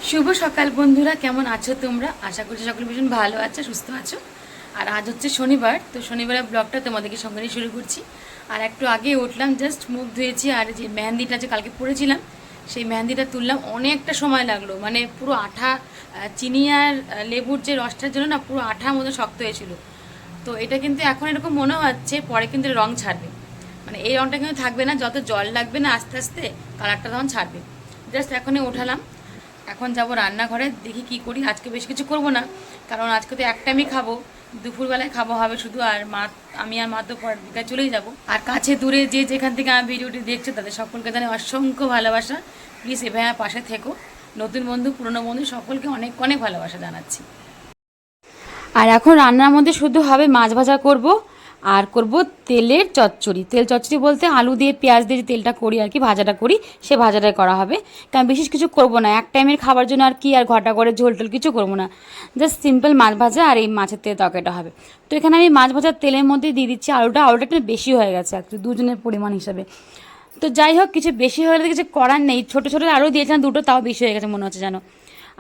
শুভ সকাল বন্ধুরা, কেমন আছো তোমরা? আশা করছি সকলে ভীষণ ভালো আছো, সুস্থ আছো। আর আজ হচ্ছে শনিবার, তো শনিবারের ব্লগটা তোমাদেরকে সঙ্গে নিয়ে শুরু করছি। আর একটু আগে উঠলাম, জাস্ট মুখ ধুয়েছি, আর যে মেহেন্দিটা যে কালকে পরেছিলাম সেই মেহেন্দিটা তুললাম। অনেকটা সময় লাগলো, মানে পুরো আঠা, চিনি আর লেবুর যে রসটার জন্য না পুরো আঠার মতো শক্ত হয়েছিল। তো এটা কিন্তু এখন এরকম মনে হচ্ছে পরে কিন্তু রং ছাড়বে, মানে এই রংটা কিন্তু থাকবে না, যত জল লাগবে না আস্তে আস্তে কালারটা তখন ছাড়বে। জাস্ট এখনই ওঠালাম, এখন যাব রান্নাঘরে, দেখি কি করি। আজকে বেশ কিছু করব না, কারণ আজকে তো এক টাইমই খাবো, দুপুরবেলায় খাবো হবে শুধু। আর মা, আমি আর মা তো পরের দিকে চলেই যাব। আর কাছে দূরে যে যেখান থেকে আমার ভিডিওটি দেখছে তাদের সকলকে জানাই অসংখ্য ভালোবাসা। প্লিজ এভাবে আমার পাশে থেকো। নতুন বন্ধু, পুরনো বন্ধু সকলকে অনেক অনেক ভালোবাসা জানাচ্ছি। আর এখন রান্নার মধ্যে শুধু হবে মাছ ভাজা করব, আর করব তেলের চচ্চড়ি। তেল চচ্চড়ি বলতে আলু দিয়ে পেঁয়াজ দিয়ে যে তেলটা করি আর কি, ভাজাটা করি, সে ভাজাটাই করা হবে। কারণ বিশেষ কিছু করব না, এক টাইমের খাবার জন্য আর কি, আর ঘটা করে ঝোল টোল কিছু করবো না। জাস্ট সিম্পল মাছ ভাজা আর এই মাছের তেল তরকারিটা হবে। তো এখানে আমি মাছ ভাজার তেলের মধ্যে দিয়ে দিচ্ছি আলুটা একটু বেশি হয়ে গেছে অ্যাকচুয়ালি, দুজনের পরিমাণ হিসাবে। তো যাই হোক, কিছু বেশি হয়ে গেলে কিছু করার নেই, ছোটো ছোটো আলু দিয়েছিলাম দুটো, তাও বেশি হয়ে গেছে মনে হচ্ছে যেন।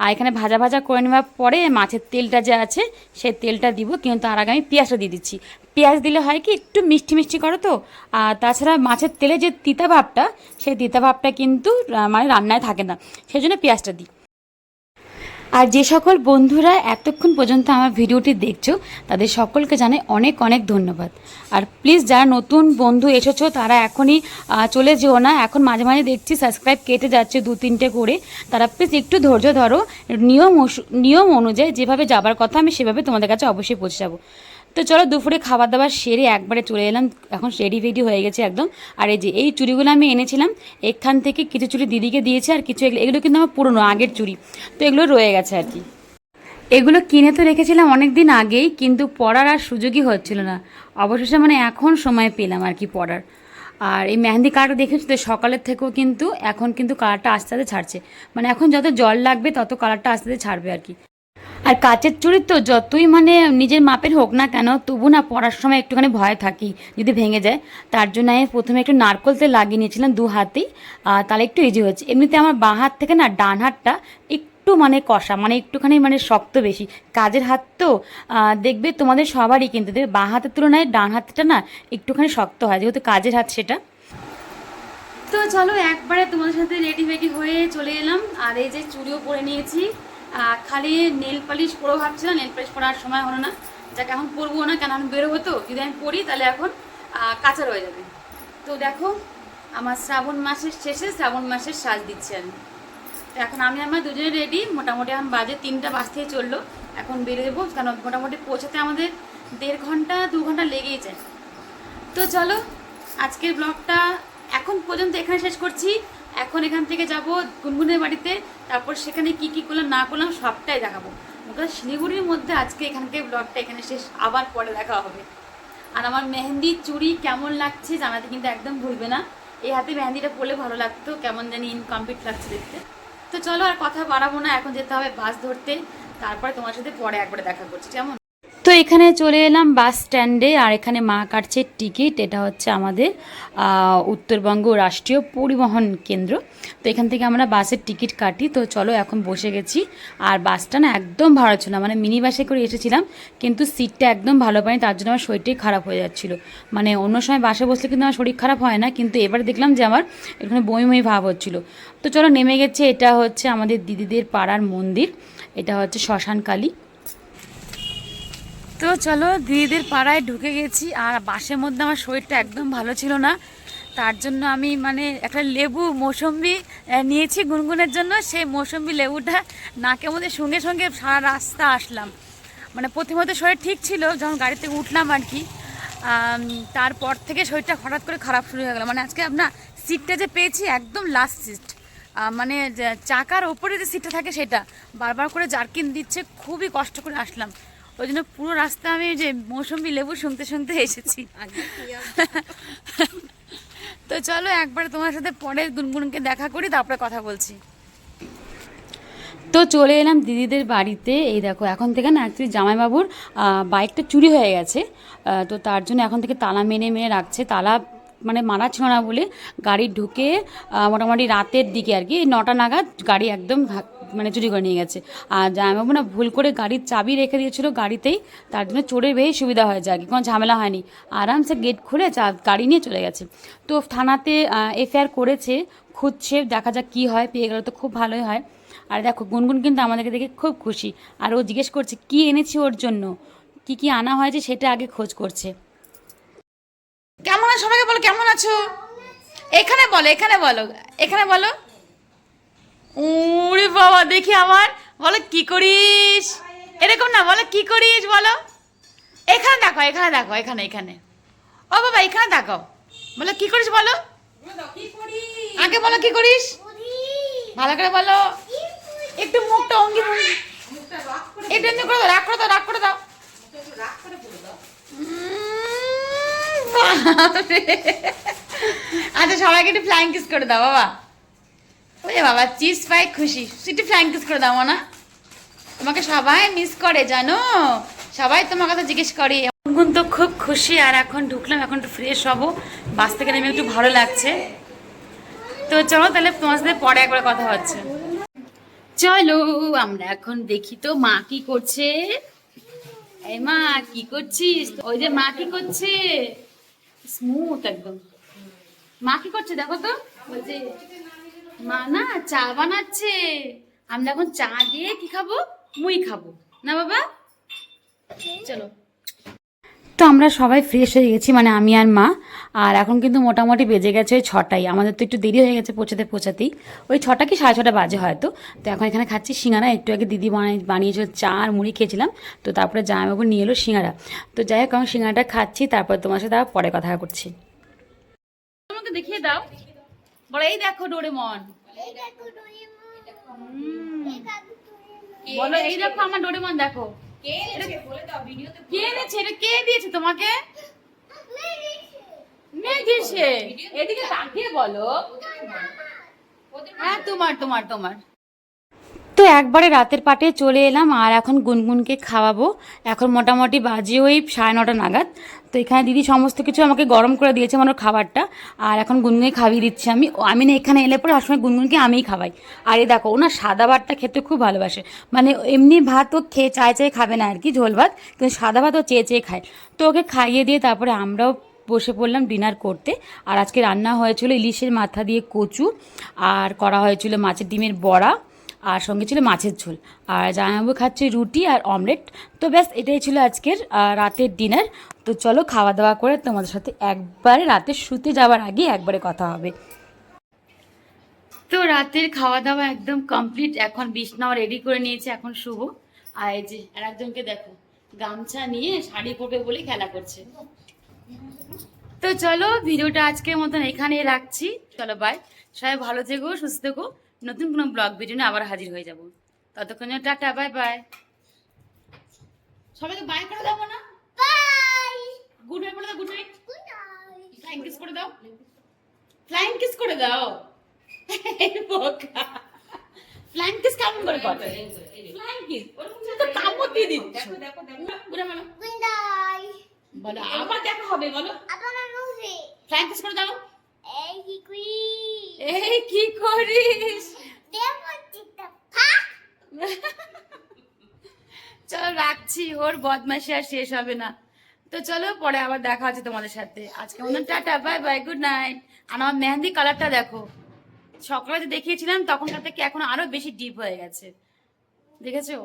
আর এখানে ভাজা ভাজা করে নেওয়ার পরে মাছের তেলটা যে আছে সেই তেলটা দিব, কিন্তু তার আগে আমি পেঁয়াজটা দিয়ে দিচ্ছি। পেঁয়াজ দিলে হয় কি, একটু মিষ্টি মিষ্টি করো তো। আর তাছাড়া মাছের তেলে যে তিতা ভাবটা, সেই তিতা ভাবটা কিন্তু মানে রান্নায় থাকে না, সেই জন্য পেঁয়াজটা দিই। আর যে সকল বন্ধুরা এতক্ষণ পর্যন্ত আমার ভিডিওটি দেখছো তাদের সকলকে জানাই অনেক অনেক ধন্যবাদ। আর প্লিজ যারা নতুন বন্ধু এসেছো তারা এখনই চলে যেও না, এখন মাঝে মাঝে দেখছি সাবস্ক্রাইব কেটে যাচ্ছে দু তিনটে করে। তারা প্লিজ একটু ধৈর্য ধরো, নিয়ম অনুযায়ী যেভাবে যাবার কথা আমি সেভাবে তোমাদের কাছে অবশ্যই পৌঁছে যাবো। তো চলো, দুপুরে খাবার দাবার সেরে একবারে চলে এলাম, এখন রেডি ফেডি হয়ে গেছে একদম। আর এই যে এই চুড়িগুলো আমি এনেছিলাম এখান থেকে, কিছু চুড়ি দিদিকে দিয়েছে, আর কিছু এগুলো কিন্তু আমার পুরনো আগের চুড়ি, তো এগুলো রয়ে গেছে আর কি। এগুলো কিনে তো রেখেছিলাম অনেক দিন আগেই, কিন্তু পরার আর সুযোগই হচ্ছিল না। অবশেষে মানে এখন সময় পেলাম আর কি পরার। আর এই মেহেন্দি কালারটা দেখেছি তো সকালের থেকেও, কিন্তু এখন কিন্তু কালারটা আস্তে আস্তে ছাড়ছে, মানে এখন যত জল লাগবে তত কালারটা আস্তে আস্তে ছাড়বে আর কি। আর কাচের চুড়ি তো যতই মানে নিজের মাপের হোক না কেন, তবু না পরার সময় একটুখানি ভয় থাকি যদি ভেঙে যায়। তার জন্য আমি প্রথমে একটু নারকোল তেল লাগিয়ে নিয়েছিলাম দু হাতেই, তাহলে একটু ইজি হচ্ছে। এমনিতে আমার বাঁ হাত থেকে না ডান হাতটা একটু মানে কষা, মানে একটুখানি মানে শক্ত বেশি। কাজের হাত তো দেখবে তোমাদের সবারই, কিন্তু দেখবে বাঁ হাতের তুলনায় ডান হাতটা না একটুখানি শক্ত হয়, যেহেতু কাজের হাত সেটা। তো চলো একবারে তোমাদের সাথে রেডি ফেডি হয়ে চলে এলাম। আর এই যে চুড়িও পরে নিয়েছি, খালি নেল পালিশ পরেও ভাবছিলাম, নেল পালিশ পরার সময় হলো না, যাকে এখন পরবো না, কেন আমি বেরোবো তো, যদি আমি পরি তাহলে এখন কাঁচা রয়ে যাবে। তো দেখো, আমার শ্রাবণ মাসের শেষে শ্রাবণ মাসের সাজ দিচ্ছি আমি। তো এখন আমি আমার দুজনে রেডি, মোটামুটি এখন বাজে 3টা বাজতেই চললো, এখন বেরোবো, কারণ মোটামুটি পৌঁছাতে আমাদের 1.5 ঘন্টা 2 ঘন্টা লেগেই যায়। তো চলো, আজকের ব্লগটা এখন পর্যন্ত এখানে শেষ করছি। এখন এখান থেকে যাব গুনগুনের বাড়িতে, তারপর সেখানে কি কি করলাম না করলাম সবটাই দেখাবো। ওটা শিলিগুড়ির মধ্যে আজকে এখানকার ব্লগটা এখানে শেষ, আবার পরে দেখা হবে। আর আমার মেহেন্দি চুড়ি কেমন লাগছে জানাতে কিন্তু একদম ভুলবে না। এই হাতে মেহেন্দিটা পরলে ভালো লাগতো, কেমন জানি ইনকমপ্লিট লাগছে দেখতে। তো চলো আর কথা বাড়াবো না, এখন যেতে হবে বাস ধরতে, তারপরে তোমার সাথে পরে একবারে দেখা করছি কেমন। তো এখানে চলে এলাম বাস স্ট্যান্ডে, আর এখানে মা কাটছে টিকিট। এটা হচ্ছে আমাদের উত্তরবঙ্গ রাষ্ট্রীয় পরিবহন কেন্দ্র। তো এখান থেকে আমরা বাসের টিকিট কাটি। তো চলো এখন বসে গেছি। আর বাসটা না একদম ভালো ছিল না, মানে মিনি বাসে করে এসেছিলাম, কিন্তু সিটটা একদম ভালো পাইনি, তার জন্য আমার শরীরটাই খারাপ হয়ে যাচ্ছিলো। মানে অন্য সময় বাসে বসলে কিন্তু আমার শরীর খারাপ হয় না, কিন্তু এবার দেখলাম যে আমার এখানে বমি বমি ভাব হচ্ছিলো। তো চলো নেমে গেছে, এটা হচ্ছে আমাদের দিদিদের পাড়ার মন্দির, এটা হচ্ছে শ্মশান কালী। তো চলো দিদিদের পাড়ায় ঢুকে গেছি। আর বাসের মধ্যে আমার শরীরটা একদম ভালো ছিল না, তার জন্য আমি মানে একটা লেবু মৌসম্বি নিয়েছি গুনগুনের জন্য। সেই মৌসম্বি লেবুটা নাকের মধ্যে সঙ্গে সঙ্গে সারা রাস্তা আসলাম। মানে প্রথমত শরীর ঠিক ছিল, যখন গাড়ি থেকে উঠলাম আর কি, তারপর থেকে শরীরটা হঠাৎ করে খারাপ শুরু হয়ে গেল। মানে আজকে আপনার সিটটা যে পেয়েছি একদম লাস্ট সিট, মানে চাকার ওপরে যে সিটটা থাকে সেটা বারবার করে জার্কিন দিচ্ছে, খুবই কষ্ট করে আসলাম। ওই জন্য পুরো রাস্তা আমি যে মৌসম্বি লেবু শুনতে শুনতে এসেছি। তো চলো একবার তোমার সাথে পরে গুনগুনকে দেখা করি, তারপরে কথা বলছি। তো চলে এলাম দিদিদের বাড়িতে। এই দেখো, এখন থেকে না অ্যাকচুয়ালি জামাইবাবুর বাইকটা চুরি হয়ে গেছে, তো তার জন্য এখন থেকে তালা মেনে মেনে রাখছে। তালা মানে মারা ছিল না বলে গাড়ি ঢুকে মোটামুটি রাতের দিকে আর কি 9টা নাগাদ গাড়ি একদম মানে চুরি করে নিয়ে গেছে। আর জামাইবাবু না ভুল করে গাড়ির চাবি রেখে দিয়েছিল গাড়িতেই, তার জন্য চোরের বেশ সুবিধা হয়েছে, আর কি কোনো ঝামেলা হয়নি, আরামসে গেট খুলে গাড়ি নিয়ে চলে গেছে। তো থানাতে এফআইআর করেছে, খুঁজছে, দেখা যাক কী হয়, পেয়ে গেলে তো খুব ভালোই হয়। আর দেখো গুনগুন কিন্তু আমাদেরকে দেখে খুব খুশি, আর ও জিজ্ঞেস করছে কী এনেছি ওর জন্য, কি কি আনা হয়েছে সেটা আগে খোঁজ করছে। কেমন আছো সবাইকে বলো, কেমন আছো? এখানে বলো, এখানে বলো, এখানে বলো। ওরে বাবা, দেখি আমার, বলো কি করিস, এরকম না, বলো কি করিস বলো। এখানে দেখো, এখানে দেখো, এখানে এখানে, ও বাবা এখানে দেখো, বলো কি করিস বলো, আগে বলো কি করিস, ভালো করে বলো, একটু মুখটা অঙ্গি ভঙ্গি, একটু এমনি করে দাও, রাগ করে দাও, রাগ করে দাও। আচ্ছা সবাইকে একটু ফ্লাইং কিস করে দাও বাবা। ওই বাবা চিজ পাই খুশি, একটু ফ্লাইং কিস করে দাও না, তোমাকে সবাই মিস করে জানো, সবাই তোমার কথা জিজ্ঞেস করে। এখন তো খুব খুশি, আর এখন ঢুকলাম, এখন একটু ফ্রেশ হবো, বাস থেকে নেমে একটু ভালো লাগছে। তো চলো তাহলে তোমার সাথে পরে একবার কথা হচ্ছে। চলো আমরা এখন দেখি তো মা কি করছে। এই মা কি করছিস? ওই যে মা কি করছে, স্মুথ একদম। মা কি করছে দেখো তো, ওই যে মা না চা বানাচ্ছে, আমরা এখন চা দিয়ে কি খাবো, মুই খাবো না বাবা। চলো, তো আমরা সবাই ফ্রেশ হয়ে গেছি, মানে আমি আর মা। আর এখন কিন্তু মোটামুটি বেজে গেছে ওই 6টায়, আমাদের তো একটু দেরি হয়ে গেছে পৌঁছাতেই, ওই 6টা কি 6:30 বাজে হয়তো। তো এখন এখানে খাচ্ছি সিঙ্গারা, একটু আগে দিদি বানিয়েছিল চা আর মুড়ি খেয়েছিলাম, তো তারপরে জামাইবাবু নিয়ে এলো সিঙ্গারা। তো যাই হোক আমি সিঙ্গারাটা খাচ্ছি, তারপর তোমার সাথে আবার পরে কথা করছি। তোমাকে দেখিয়ে দাও, বলো এই দেখো ডোরেমন, বলো এই দেখো আমার ডোরেমন দেখো। কে এনেছে এটা, কে দিয়েছে তোমাকে? এদিকে তাকিয়ে বলো। হ্যাঁ তোমার তোমার তোমার। তো একবারে রাতের পাটে চলে এলাম, আর এখন গুনগুনকে খাওয়াবো। এখন মোটামুটি বাজে ওই 9:30 নাগাদ। তো এখানে দিদি সমস্ত কিছু আমাকে গরম করে দিয়েছে, মানে ওর খাবারটা, আর এখন গুনগুনকে খাইয়ে দিচ্ছি আমি। আমি না এখানে এলে পরে সবসময় গুনগুনকে আমিই খাওয়াই। আর এই দেখো ও না সাদা ভাতটা খেতে খুব ভালোবাসে, মানে এমনি ভাত ও খেয়ে চায়ে খাবে না আর কি, ঝোল ভাত, কিন্তু সাদা ভাত ও চেয়ে খায়। তো ওকে খাইয়ে দিয়ে তারপরে আমরাও বসে পড়লাম ডিনার করতে। আর আজকে রান্না হয়েছিল ইলিশের মাথা দিয়ে কচু, আর করা হয়েছিল মাছের ডিমের বড়া, আর সঙ্গে ছিল মাছের ঝোল, আর জামাইবাবু খাচ্ছে রুটি আর অমলেট। তো ব্যাস এটাই ছিল আজকের রাতের ডিনার। তো চলো খাওয়া দাওয়া করে তোমাদের সাথে একবারে রাতে শুতে যাওয়ার আগে একবারে কথা হবে। তো রাতের খাওয়া দাওয়া একদম কমপ্লিট, এখন বিছনাও রেডি করে নিয়েছে, এখন শুভ। আর এই যে আর একজনকে দেখো গামছা নিয়ে শাড়ি পরবে বলে খেলা করছে। তো চলো ভিডিওটা আজকের মতন এখানে রাখছি, চলো বাই, সবাই ভালো থেকো, সুস্থ থেকো, নতুন কোনো ব্লগ ভিডিও নিয়ে আবার হাজির হয়ে যাবো, ততক্ষণে টাটা বাই বাই। সবাইকে বাই করে দাও না, বাই, গুড নাইট বলে দাও, good night, good night, flying kiss করে দাও, ফ্লাইং কিস করে দাও, ফ্লাইং কিস কেমন করে করবে, ফ্লাইং কিস তো কামড় দিয়ে দিচ্ছ, দেখো দেখো দেখো, গুড নাইট বলো, আবার দেখা হবে বলো, আবার আসবে, ফ্লাইং কিস করে দাও। এই কি করিস, এই কি করিস, চলো রাখছি, ওর বদমাশি আর শেষ হবে না। তো চলো পরে আবার দেখা হচ্ছে তোমাদের সাথে, আজকে মতন ta-ta bye bye, good night. আর আমার মেহেন্দি কালারটা দেখো, সকালে যে দেখিয়েছিলাম তখনকার থেকে এখন আরো বেশি ডিপ হয়ে গেছে, দেখেছো?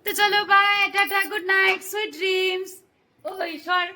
তো চলো bye tata, good night, sweet dreams. ওই সর।